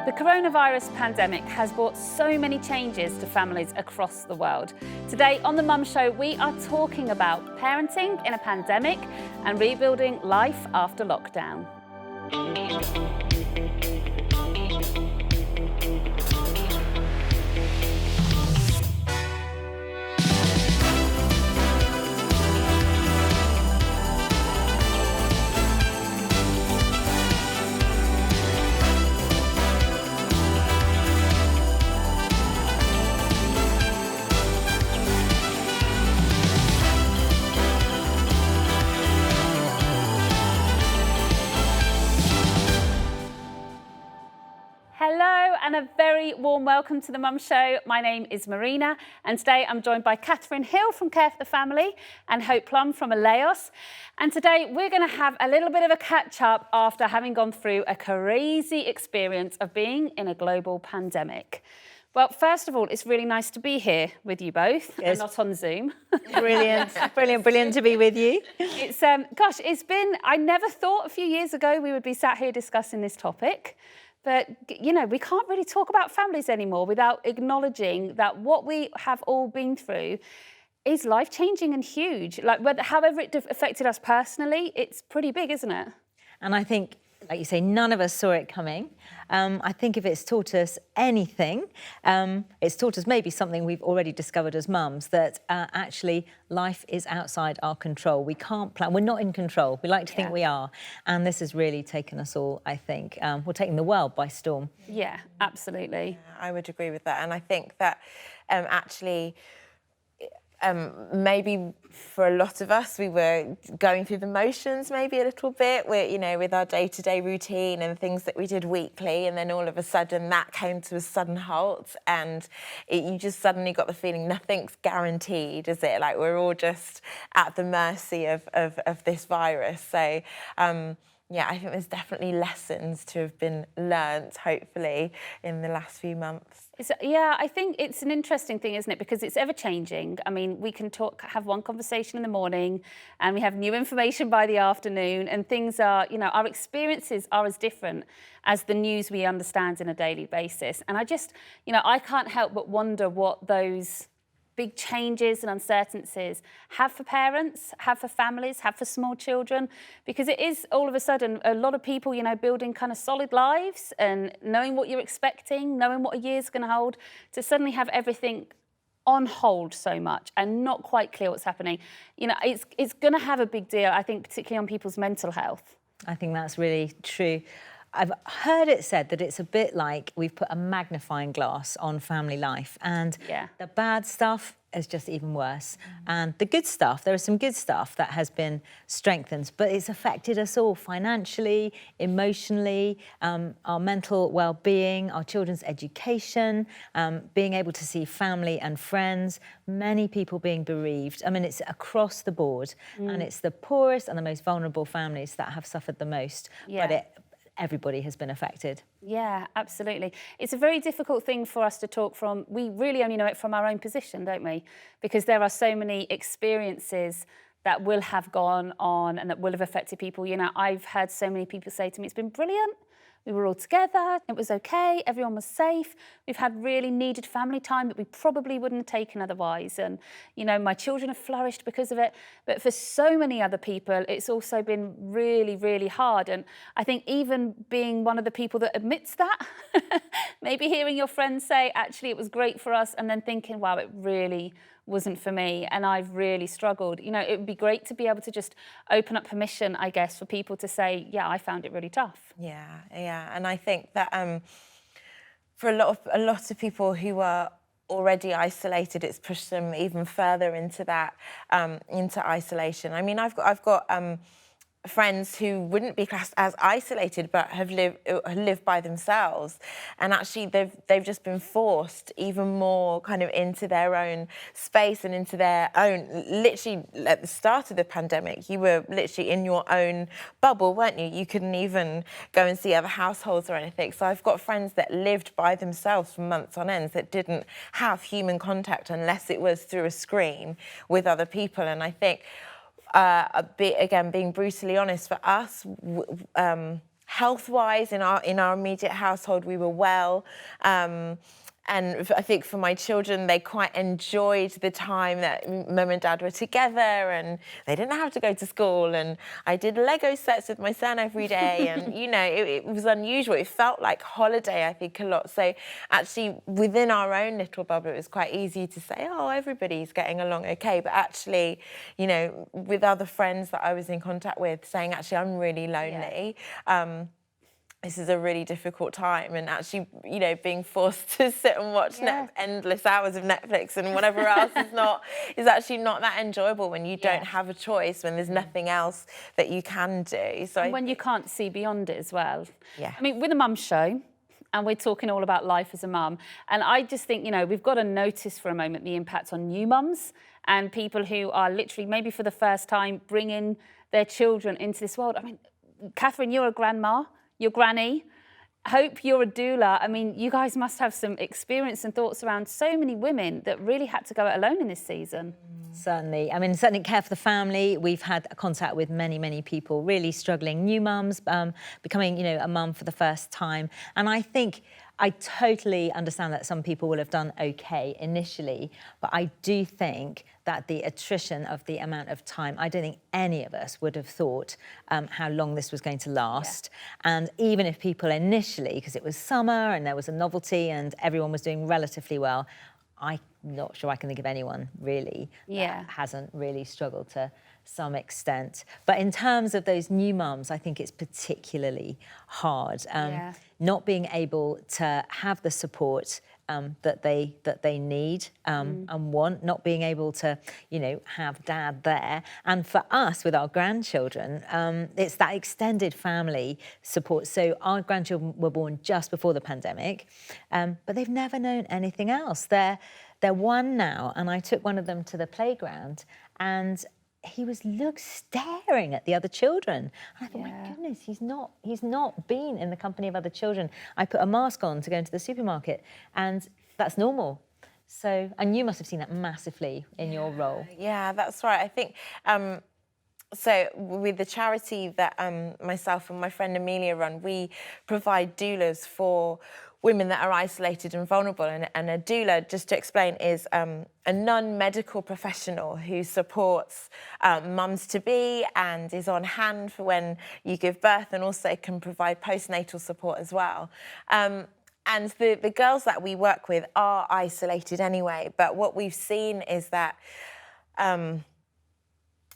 The coronavirus pandemic has brought so many changes to families across the world. Today on The Mum Show, we are talking about parenting in a pandemic and rebuilding life after lockdown. Hello and a very warm welcome to The Mum Show. My name is Marina and today I'm joined by Catherine Hill from Care for the Family and Hope Plum from Aleos. And today we're going to have a little bit of a catch up after having gone through a crazy experience of being in a global pandemic. Well, first of all, it's really nice to be here with you both and not on Zoom. Brilliant, brilliant to be with you. It's, it's been, I never thought a few years ago we would be sat here discussing this topic. But, you know, we can't really talk about families anymore without acknowledging that what we have all been through is life-changing and huge. Like, however it affected us personally, it's pretty big, isn't it? And I think, like you say, none of us saw it coming. I think if it's taught us anything, it's taught us maybe something we've already discovered as mums, that actually life is outside our control. We can't plan. We're not in control. We like to think we are. And this has really taken us all, I think. We're taking the world by storm. Yeah, absolutely. Yeah, I would agree with that. And I think that actually... maybe for a lot of us, we were going through the motions maybe a little bit, with our day-to-day routine and things that we did weekly, and then all of a sudden that came to a sudden halt, and you just suddenly got the feeling nothing's guaranteed, is it? Like we're all just at the mercy of this virus. So, yeah, I think there's definitely lessons to have been learnt, hopefully, in the last few months. Yeah, I think it's an interesting thing, isn't it? Because it's ever-changing. I mean, we can have one conversation in the morning and we have new information by the afternoon, and things are, our experiences are as different as the news we understand on a daily basis. And I just, I can't help but wonder what those big changes and uncertainties have for parents, have for families, have for small children, because it is all of a sudden a lot of people, building kind of solid lives and knowing what you're expecting, knowing what a year's going to hold, to suddenly have everything on hold so much and not quite clear what's happening. It's going to have a big deal, I think, particularly on people's mental health. I think that's really true. I've heard it said that it's a bit like we've put a magnifying glass on family life, and the bad stuff is just even worse. And the good stuff, there is some good stuff that has been strengthened, but it's affected us all financially, emotionally, our mental well-being, our children's education, being able to see family and friends, many people being bereaved. I mean, it's across the board, and it's the poorest and the most vulnerable families that have suffered the most. But everybody has been affected. Yeah, absolutely. It's a very difficult thing for us to talk from. We really only know it from our own position, don't we? Because there are so many experiences that will have gone on and that will have affected people. I've heard so many people say to me, it's been brilliant. We were all together, it was okay, everyone was safe. We've had really needed family time that we probably wouldn't have taken otherwise. And, my children have flourished because of it. But for so many other people, it's also been really, really hard. And I think even being one of the people that admits that, maybe hearing your friends say, actually, it was great for us, and then thinking, wow, it really wasn't for me, and I've really struggled. It would be great to be able to just open up permission, I guess, for people to say, yeah, I found it really tough. Yeah, and I think that for a lot of people who are already isolated, it's pushed them even further into that, into isolation. I mean, I've got friends who wouldn't be classed as isolated but have lived by themselves, and actually they've just been forced even more kind of into their own space and into their own, literally at the start of the pandemic you were literally in your own bubble, weren't you? You couldn't even go and see other households or anything. So I've got friends that lived by themselves for months on end that didn't have human contact unless it was through a screen with other people. And I think being brutally honest, for us, health-wise, in our immediate household, we were well. And I think for my children, they quite enjoyed the time that mum and dad were together, and they didn't have to go to school. And I did Lego sets with my son every day, and it was unusual. It felt like holiday, I think, a lot. So actually, within our own little bubble, it was quite easy to say, oh, everybody's getting along okay. But actually, with other friends that I was in contact with, saying, actually, I'm really lonely. Yeah. This is a really difficult time, and actually, being forced to sit and watch endless hours of Netflix and whatever else is actually not that enjoyable when you don't have a choice, when there's nothing else that you can do. So and when you can't see beyond it as well. Yeah. I mean, with a mum show, and we're talking all about life as a mum, and I just think, we've got to notice for a moment the impact on new mums and people who are literally, maybe for the first time, bringing their children into this world. I mean, Catherine, you're a grandma. Your granny. Hope, you're a doula. I mean, you guys must have some experience and thoughts around so many women that really had to go it alone in this season. Certainly. I mean, certainly Care for the Family, we've had contact with many, many people really struggling, new mums, becoming, a mum for the first time. And I think I totally understand that some people will have done okay initially, but I do think that the attrition of the amount of time, I don't think any of us would have thought how long this was going to last. Yeah. And even if people initially, because it was summer and there was a novelty and everyone was doing relatively well, I'm not sure I can think of anyone really that hasn't really struggled to some extent. But in terms of those new mums, I think it's particularly hard. Not being able to have the support that they need and want, not being able to, have dad there. And for us, with our grandchildren, it's that extended family support. So our grandchildren were born just before the pandemic, but they've never known anything else. They're one now, and I took one of them to the playground, and he was staring at the other children. And I thought, my goodness, he's not been in the company of other children. I put a mask on to go into the supermarket, and that's normal. So, and you must have seen that massively in your role. Yeah, that's right. I think, so with the charity that myself and my friend Amelia run, we provide doulas for women that are isolated and vulnerable. And a doula, just to explain, is a non-medical professional who supports mums-to-be and is on hand for when you give birth, and also can provide postnatal support as well. And the girls that we work with are isolated anyway, but what we've seen is that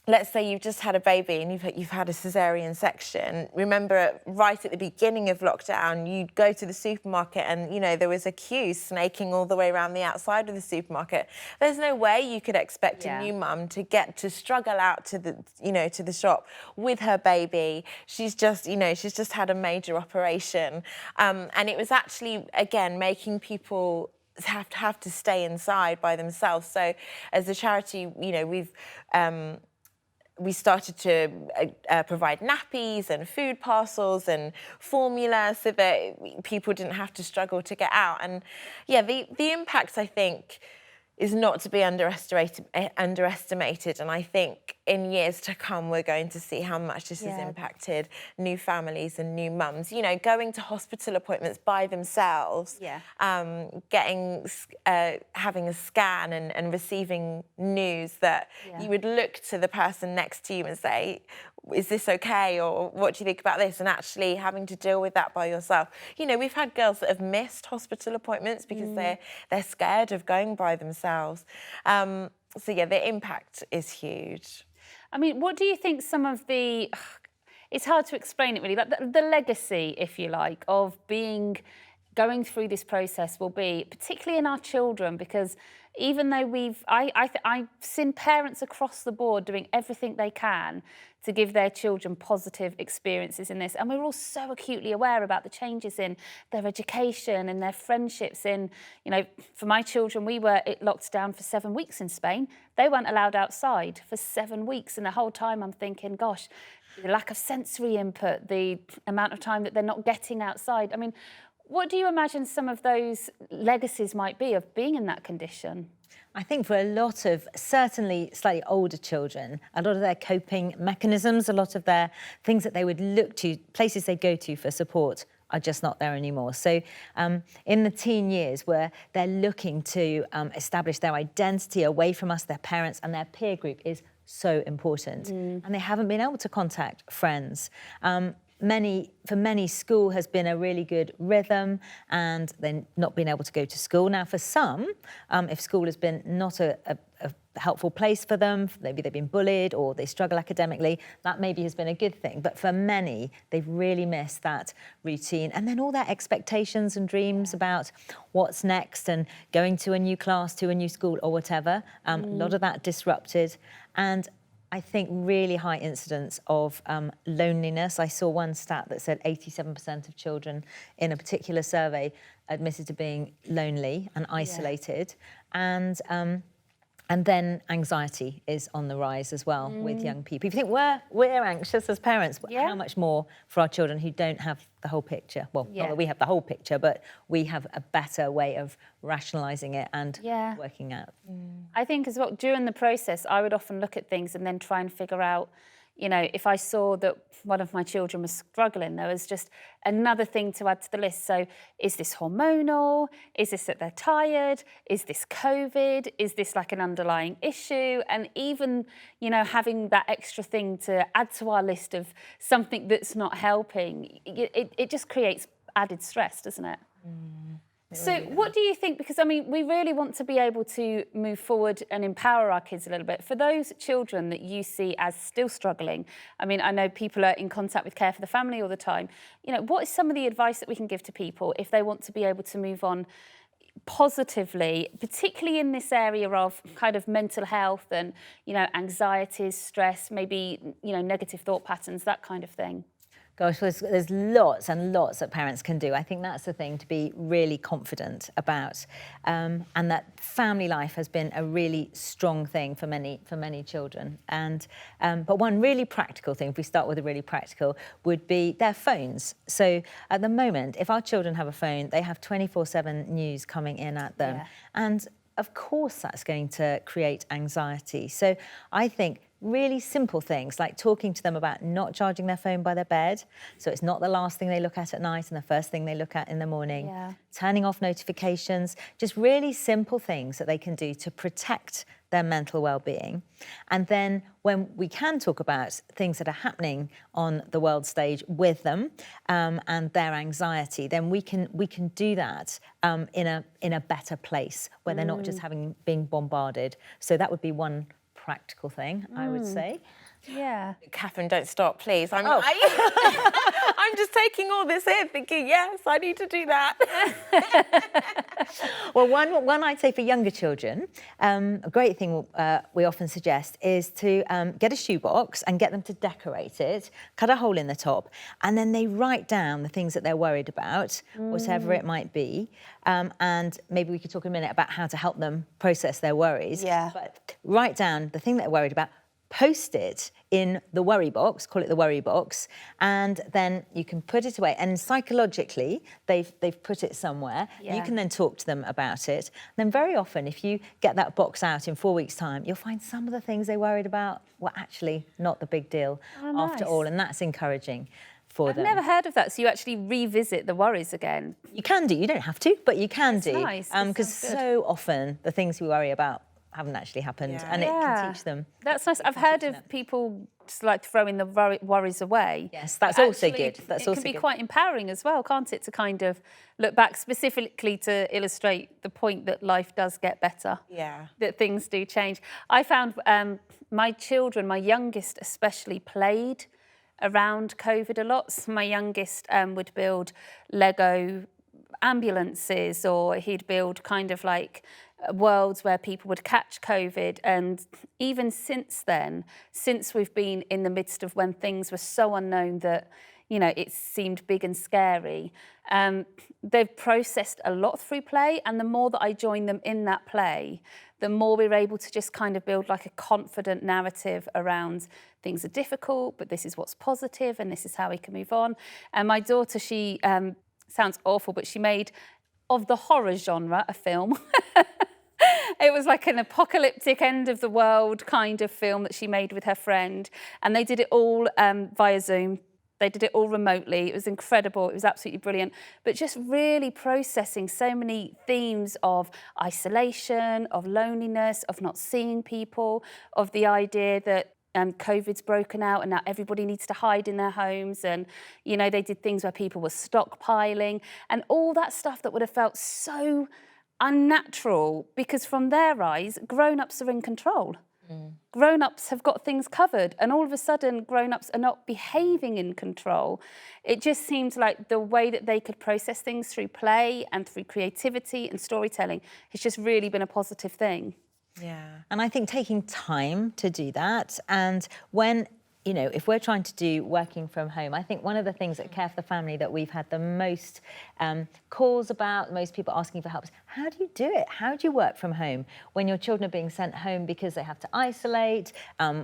let's say you've just had a baby and you've had a cesarean section. Remember, right at the beginning of lockdown, you'd go to the supermarket and, there was a queue snaking all the way around the outside of the supermarket. There's no way you could expect a new mum to struggle out to the shop with her baby. She's just had a major operation. And it was actually, again, making people have to stay inside by themselves. So as a charity, we started to provide nappies and food parcels and formula so that people didn't have to struggle to get out. And the impact, I think, is not to be underestimated. And I think in years to come, we're going to see how much this has impacted new families and new mums. Going to hospital appointments by themselves, having a scan and receiving news that you would look to the person next to you and say, is this okay? Or what do you think about this? And actually having to deal with that by yourself. We've had girls that have missed hospital appointments because they're scared of going by themselves. The impact is huge. I mean, what do you think some of the... It's hard to explain it really, but the legacy, if you like, of going through this process will be, particularly in our children, because even though I've seen parents across the board doing everything they can to give their children positive experiences in this, and we're all so acutely aware about the changes in their education and their friendships. For my children, we were locked down for 7 weeks in Spain. They weren't allowed outside for 7 weeks, and the whole time I'm thinking, gosh, the lack of sensory input, the amount of time that they're not getting outside. I mean, What do you imagine some of those legacies might be of being in that condition? I think for a lot of certainly slightly older children, a lot of their coping mechanisms, a lot of their things that they would look to, places they go to for support, are just not there anymore. So in the teen years where they're looking to establish their identity away from us, their parents and their peer group is so important. And they haven't been able to contact friends. For many, school has been a really good rhythm and they're not been able to go to school. Now, for some, if school has been not a helpful place for them, maybe they've been bullied or they struggle academically, that maybe has been a good thing. But for many, they've really missed that routine. And then all their expectations and dreams about what's next and going to a new class, to a new school or whatever, a lot of that disrupted. And I think really high incidence of loneliness. I saw one stat that said 87% of children in a particular survey admitted to being lonely and isolated. And then anxiety is on the rise as well with young people. If you think we're anxious as parents, how much more for our children who don't have the whole picture? Well, not that we have the whole picture, but we have a better way of rationalising it and working out. I think as well, during the process, I would often look at things and then try and figure out, you know, if I saw that one of my children was struggling, there was just another thing to add to the list. So is this hormonal? Is this that they're tired? Is this COVID? Is this like an underlying issue? And even, you know, having that extra thing to add to our list of something that's not helping, it just creates added stress, doesn't it? So what do you think, because I mean, we really want to be able to move forward and empower our kids a little bit. For those children that you see as still struggling, I mean, I know people are in contact with Care for the Family all the time. You know, what is some of the advice that we can give to people if they want to be able to move on positively, particularly in this area of kind of mental health and, you know, anxieties, stress, maybe, you know, negative thought patterns, that kind of thing? Gosh, there's lots and lots that parents can do. I think that's the thing to be really confident about, and that family life has been a really strong thing for many children. And but one really practical thing, if we start with a really practical, would be their phones. So at the moment, if our children have a phone, they have 24/7 news coming in at them, and of course that's going to create anxiety. So I think really simple things like talking to them about not charging their phone by their bed, so it's not the last thing they look at night and the first thing they look at in the morning, turning off notifications, just really simple things that they can do to protect their mental well-being. And then when we can talk about things that are happening on the world stage with them and their anxiety, then we can do that in a better place where they're not just being bombarded. So that would be one practical thing, I would say. Yeah. Catherine, don't stop, please. I'm just taking all this in, thinking, yes, I need to do that. Well, one I'd say for younger children, a great thing we often suggest is to get a shoebox and get them to decorate it, cut a hole in the top, and then they write down the things that they're worried about, whatever it might be. And maybe we could talk a minute about how to help them process their worries. But write down the thing that they're worried about, post it in the worry box, call it the worry box, and then you can put it away. And psychologically, they've put it somewhere. You can then talk to them about it. And then very often, if you get that box out in 4 weeks' time, you'll find some of the things they worried about were actually not the big deal after all, and that's encouraging for them. I've never heard of that. So you actually revisit the worries again? You can do. You don't have to, but you can do. Nice. Because so often the things we worry about haven't actually happened, and it can teach them. That's nice. I've heard of people just like throwing the worries away. Yes, that's also good. That's also good. It can be quite empowering as well, can't it, to kind of look back specifically to illustrate the point that life does get better. That things do change. I found my children, my youngest especially, played around COVID a lot. So my youngest would build Lego ambulances, or he'd build kind of like worlds where people would catch COVID. And even since then, since we've been in the midst of when things were so unknown that, you know, it seemed big and scary, they've processed a lot through play. And the more that I join them in that play, the more we're able to just kind of build like a confident narrative around things are difficult, but this is what's positive and this is how we can move on. And my daughter, she sounds awful, but she made, of the horror genre, a film. It was like an apocalyptic end of the world kind of film that she made with her friend. And they did it all via Zoom. They did it all remotely. It was incredible. It was absolutely brilliant. But just really processing so many themes of isolation, of loneliness, of not seeing people, of the idea that COVID's broken out and now everybody needs to hide in their homes. And, you know, they did things where people were stockpiling and all that stuff that would have felt so unnatural because from their eyes, grown-ups are in control. Grown-ups have got things covered and all of a sudden grown-ups are not behaving in control. It just seemed like the way that they could process things through play and through creativity and storytelling has just really been a positive thing. Yeah. And I think taking time to do that, and when, you know, if we're trying to do working from home, I think one of the things at Care for the Family that we've had the most calls about, most people asking for help is, how do you do it? How do you work from home when your children are being sent home because they have to isolate?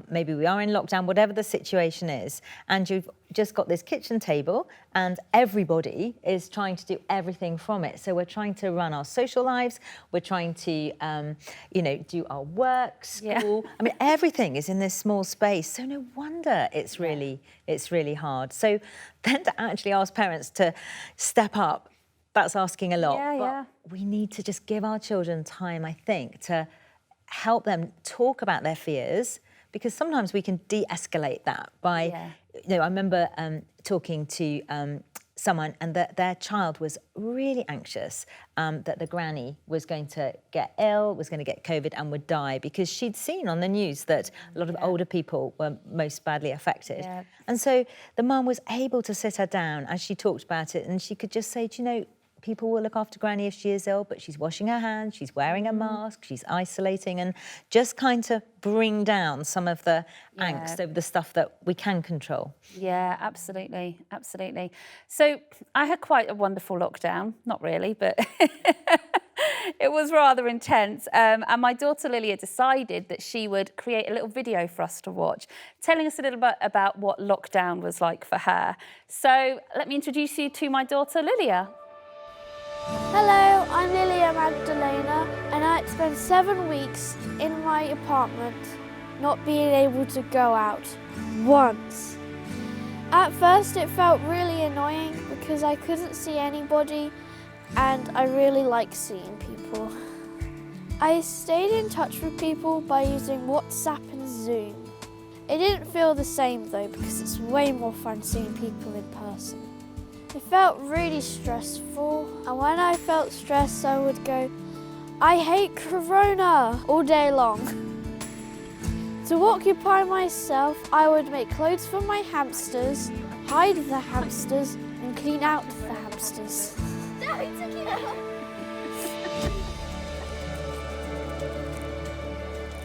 Maybe we are in lockdown, whatever the situation is, and you've just got this kitchen table and everybody is trying to do everything from it. So we're trying to run our social lives, we're trying to, you know, do our work, school. Yeah. I mean, everything is in this small space. So no wonder it's really hard. So then to actually ask parents to step up, that's asking a lot. But we need to just give our children time, I think, to help them talk about their fears, because sometimes we can de-escalate that by, you know, I remember talking to someone and their child was really anxious that the granny was going to get ill, was going to get COVID and would die, because she'd seen on the news that a lot of older people were most badly affected. Yeah. And so the mum was able to sit her down as she talked about it, and she could just say, do you know, people will look after Granny if she is ill, but she's washing her hands, she's wearing a mask, she's isolating, and just kind of bring down some of the angst over the stuff that we can control. Yeah, absolutely, absolutely. So I had quite a wonderful lockdown, not really, but it was rather intense. And my daughter Lilia decided that she would create a little video for us to watch, telling us a little bit about what lockdown was like for her. So let me introduce you to my daughter Lilia. Hello, I'm Lilia Magdalena, and I spent 7 weeks in my apartment not being able to go out once. At first it felt really annoying because I couldn't see anybody and I really like seeing people. I stayed in touch with people by using WhatsApp and Zoom. It didn't feel the same though because it's way more fun seeing people in person. It felt really stressful, and when I felt stressed I would go, I hate Corona, all day long. To occupy myself, I would make clothes for my hamsters, hide the hamsters, and clean out the hamsters.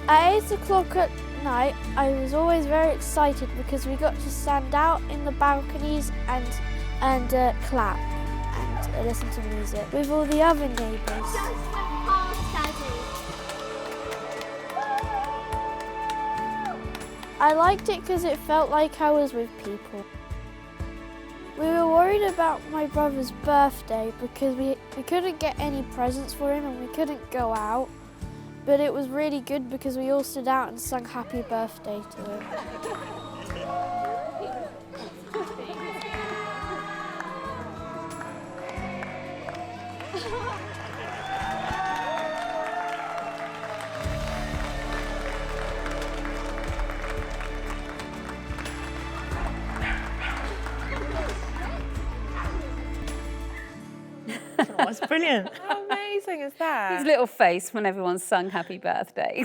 At 8 o'clock at night, I was always very excited because we got to stand out in the balconies and clap and listen to music with all the other neighbours. I liked it because it felt like I was with people. We were worried about my brother's birthday because we couldn't get any presents for him and we couldn't go out. But it was really good because we all stood out and sung happy birthday to him. Oh, that's brilliant. How amazing is that? His little face when everyone sung happy birthday.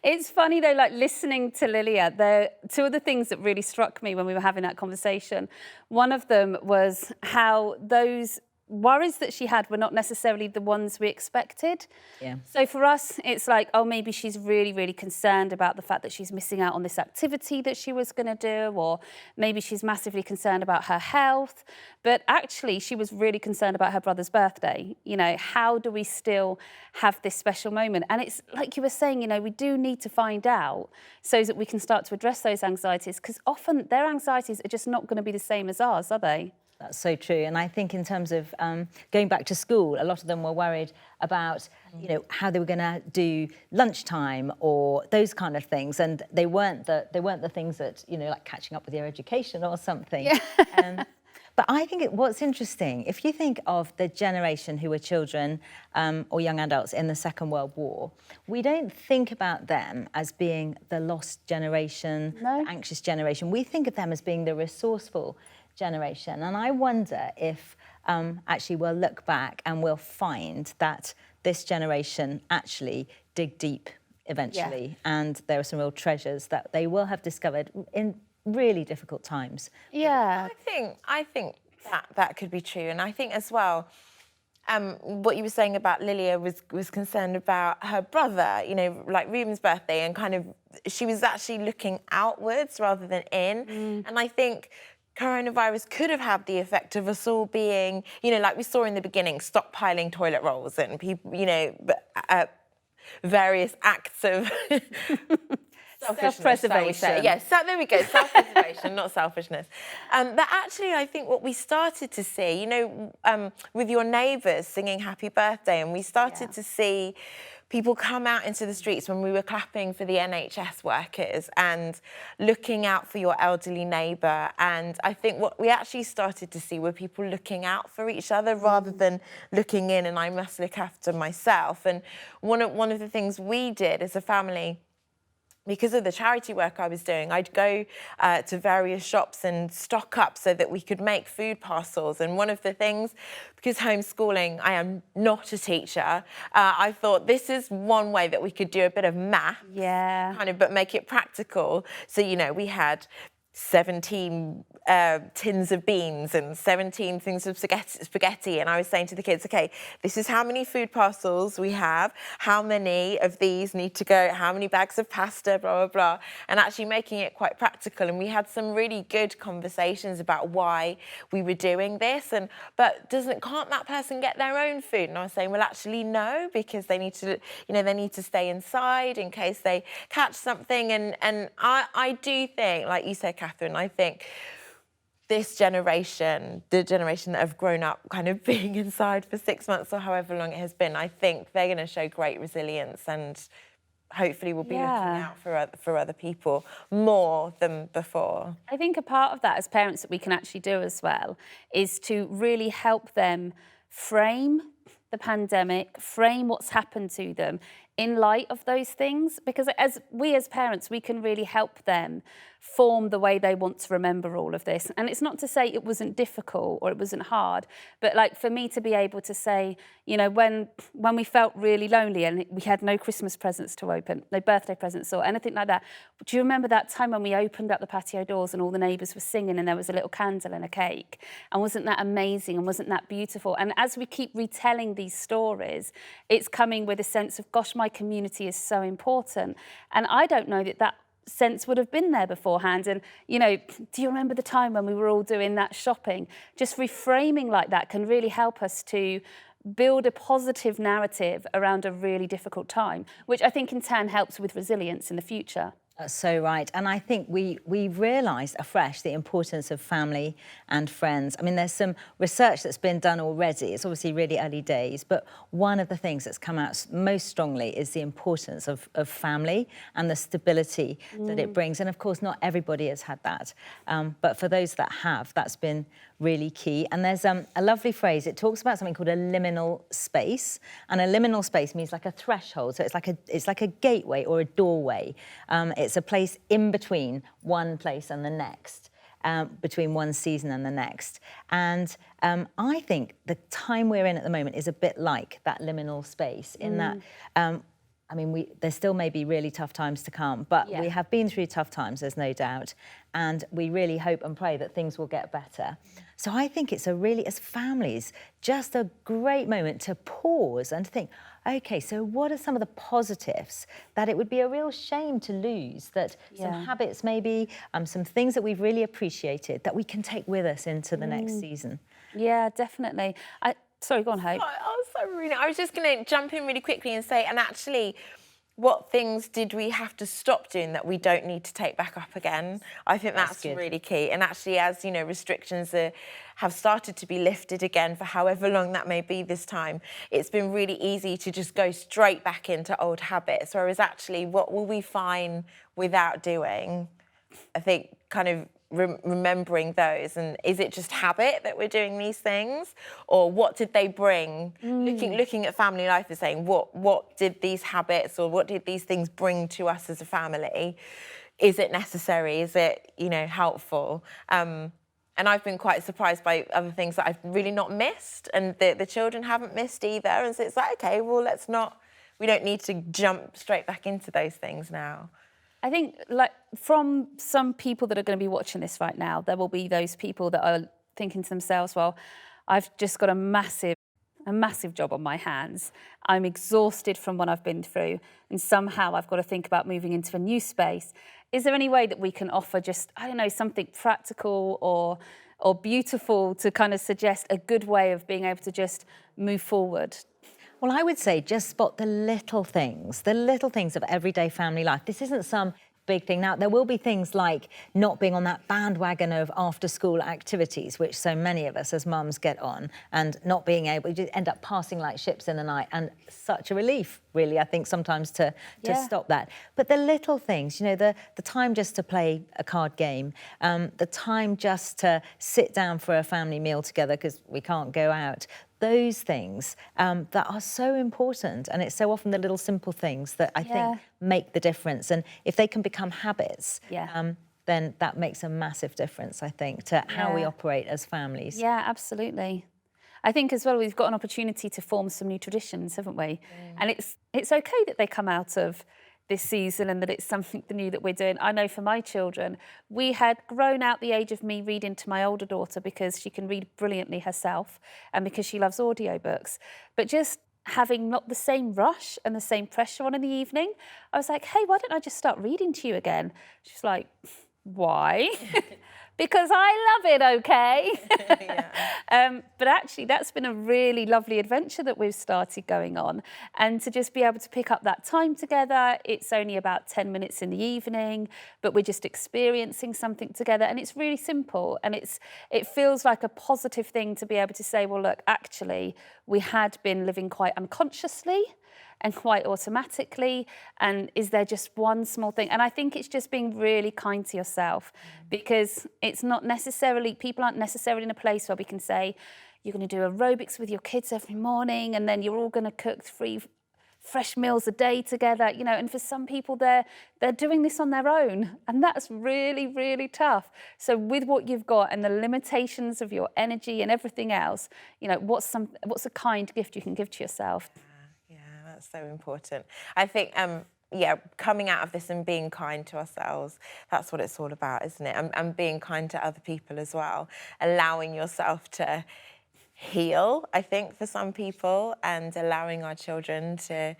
It's funny though, like listening to Lilia, two of the things that really struck me when we were having that conversation, one of them was how those worries that she had were not necessarily the ones we expected. Yeah. So for us, it's like, oh, maybe she's really, really concerned about the fact that she's missing out on this activity that she was going to do, or maybe she's massively concerned about her health. But actually, she was really concerned about her brother's birthday. You know, how do we still have this special moment? And it's like you were saying, you know, we do need to find out so that we can start to address those anxieties, because often their anxieties are just not going to be the same as ours, are they? That's so true. And I think in terms of going back to school, a lot of them were worried about, how they were going to do lunchtime or those kind of things. And they weren't the things that, like catching up with your education or something. Yeah. But I think what's interesting, if you think of the generation who were children or young adults in the Second World War, we don't think about them as being the lost generation, the anxious generation. We think of them as being the resourceful generation. And I wonder if actually we'll look back and we'll find that this generation actually dig deep eventually. And there are some real treasures that they will have discovered in really difficult times. Yeah. I think that could be true. And I think as well, what you were saying about Lilia was concerned about her brother, like Ruben's birthday, and kind of she was actually looking outwards rather than in. And I think coronavirus could have had the effect of us all being, like we saw in the beginning, stockpiling toilet rolls and people, various acts of self-preservation. Yes, there we go. Self-preservation, not selfishness. That actually, I think what we started to see, with your neighbours singing happy birthday, and we started to see people come out into the streets when we were clapping for the NHS workers and looking out for your elderly neighbour. And I think what we actually started to see were people looking out for each other rather than looking in and I must look after myself. And one of the things we did as a family, because of the charity work I was doing, I'd go to various shops and stock up so that we could make food parcels. And one of the things, because homeschooling, I am not a teacher, I thought this is one way that we could do a bit of math, but make it practical. So, we had 17 tins of beans and 17 things of spaghetti. And I was saying to the kids, okay, this is how many food parcels we have, how many of these need to go, how many bags of pasta, blah, blah, blah, and actually making it quite practical. And we had some really good conversations about why we were doing this. But can't that person get their own food? And I was saying, well, actually, no, because they need to, they need to stay inside in case they catch something. And I do think, like you said, Catherine, I think this generation, the generation that have grown up kind of being inside for 6 months or however long it has been, I think they're going to show great resilience and hopefully will be looking out for other people more than before. I think a part of that as parents that we can actually do as well is to really help them frame the pandemic, frame what's happened to them in light of those things, because as parents, we can really help them form the way they want to remember all of this. And it's not to say it wasn't difficult or it wasn't hard, but like for me to be able to say, when we felt really lonely and we had no Christmas presents to open, no birthday presents or anything like that, do you remember that time when we opened up the patio doors and all the neighbours were singing and there was a little candle and a cake? And wasn't that amazing and wasn't that beautiful? And as we keep retelling these stories, it's coming with a sense of, gosh, my community is so important. And I don't know that sense would have been there beforehand. And, do you remember the time when we were all doing that shopping? Just reframing like that can really help us to build a positive narrative around a really difficult time, which I think in turn helps with resilience in the future. That's so right. And I think we realised afresh the importance of family and friends. I mean, there's some research that's been done already. It's obviously really early days, but one of the things that's come out most strongly is the importance of family and the stability that it brings. And of course, not everybody has had that. But for those that have, that's been really key. And there's a lovely phrase. It talks about something called a liminal space. And a liminal space means like a threshold. So it's like a gateway or a doorway. It's a place in between one place and the next, between one season and the next. And I think the time we're in at the moment is a bit like that liminal space in that, there still may be really tough times to come, but we have been through tough times, there's no doubt. And we really hope and pray that things will get better. So I think it's as families, just a great moment to pause and think, okay, so what are some of the positives that it would be a real shame to lose, that some habits maybe, some things that we've really appreciated that we can take with us into the next season? Yeah, definitely. Sorry, go on, Hope. I was just going to jump in really quickly and say, and actually, what things did we have to stop doing that we don't need to take back up again? I think that's good. really key. And actually, as you know, restrictions have started to be lifted again for however long that may be this time, it's been really easy to just go straight back into old habits. Whereas actually, what will we find without doing? I think kind of remembering those, and is it just habit that we're doing these things, or what did they bring? Looking at family life and saying what did these habits or what did these things bring to us as a family? Is it necessary? Is it, you know, helpful? And I've been quite surprised by other things that I've really not missed, and the children haven't missed either. And so it's like, okay, well, we don't need to jump straight back into those things now. I think, like, from some people that are going to be watching this right now, there will be those people that are thinking to themselves, well, I've just got a massive job on my hands. I'm exhausted from what I've been through, and somehow I've got to think about moving into a new space. Is there any way that we can offer just, I don't know, something practical or beautiful to kind of suggest a good way of being able to just move forward? Well, I would say just spot the little things of everyday family life. This isn't some big thing. Now, there will be things like not being on that bandwagon of after-school activities, which so many of us as mums get on, and not being able to end up passing like ships in the night. And such a relief, really, I think, sometimes to stop that. But the little things, you know, the time just to play a card game, the time just to sit down for a family meal together because we can't go out, those things that are so important. And it's so often the little simple things that I think make the difference. And if they can become habits, then that makes a massive difference, I think, to how we operate as families. Yeah, absolutely. I think as well, we've got an opportunity to form some new traditions, haven't we? And it's okay that they come out of this season and that it's something new that we're doing. I know for my children, we had grown out the age of me reading to my older daughter because she can read brilliantly herself and because she loves audiobooks. But just having not the same rush and the same pressure on in the evening, I was like, hey, why don't I just start reading to you again? She's like, why? Because I love it, okay? But actually, that's been a really lovely adventure that we've started going on. And to just be able to pick up that time together, it's only about 10 minutes in the evening, but we're just experiencing something together. And it's really simple. And it feels like a positive thing to be able to say, well, look, actually, we had been living quite unconsciously and quite automatically, and is there just one small thing? And I think it's just being really kind to yourself, because it's not necessarily, people aren't necessarily in a place where we can say, you're going to do aerobics with your kids every morning, and then you're all going to cook 3 fresh meals a day together, you know, and for some people they're doing this on their own, and that's really, really tough. So with what you've got and the limitations of your energy and everything else, you know, what's a kind gift you can give to yourself? That's so important. I think, coming out of this and being kind to ourselves, that's what it's all about, isn't it? And being kind to other people as well. Allowing yourself to heal, I think, for some people, and allowing our children to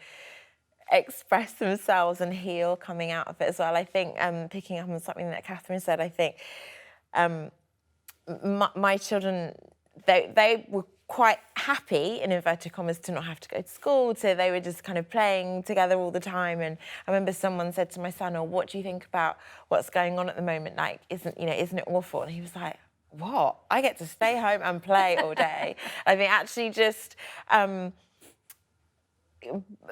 express themselves and heal coming out of it as well. I think, picking up on something that Catherine said, I think my children, they were quite happy, in inverted commas, to not have to go to school, so they were just kind of playing together all the time. And I remember someone said to my son, oh, what do you think about what's going on at the moment? Like, isn't it awful? And he was like, what? I get to stay home and play all day. I mean, actually just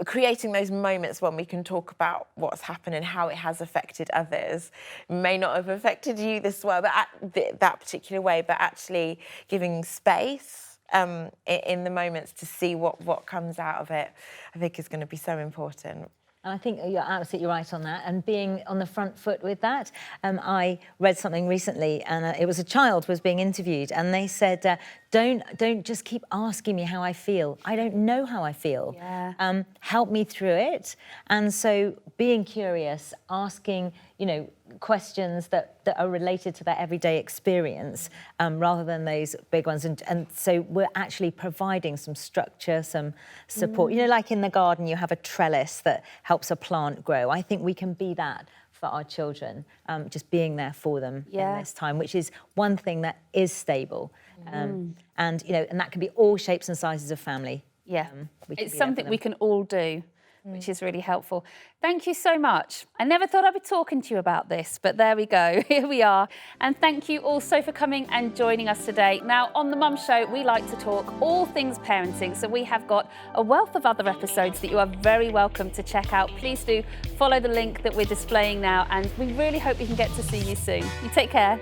creating those moments when we can talk about what's happened and how it has affected others. May not have affected you this way, but that particular way, but actually giving space in the moments to see what comes out of it, I think is going to be so important. And I think you're absolutely right on that, and being on the front foot with that. I read something recently, and it was a child was being interviewed, and they said, don't just keep asking me how I feel. I don't know how I feel. Yeah. Help me through it. And so being curious, asking, you know, questions that are related to their everyday experience, rather than those big ones. And so we're actually providing some structure, some support. You know, like in the garden, you have a trellis that helps a plant grow. I think we can be that for our children, just being there for them in this time, which is one thing that is stable. And, you know, and that can be all shapes and sizes of family. Yeah, it's something we can all do. which is really helpful. Thank you so much. I never thought I'd be talking to you about this, but there we go. Here we are. And thank you also for coming and joining us today. Now, on The Mum Show, we like to talk all things parenting, so we have got a wealth of other episodes that you are very welcome to check out. Please do follow the link that we're displaying now, and we really hope we can get to see you soon. You take care.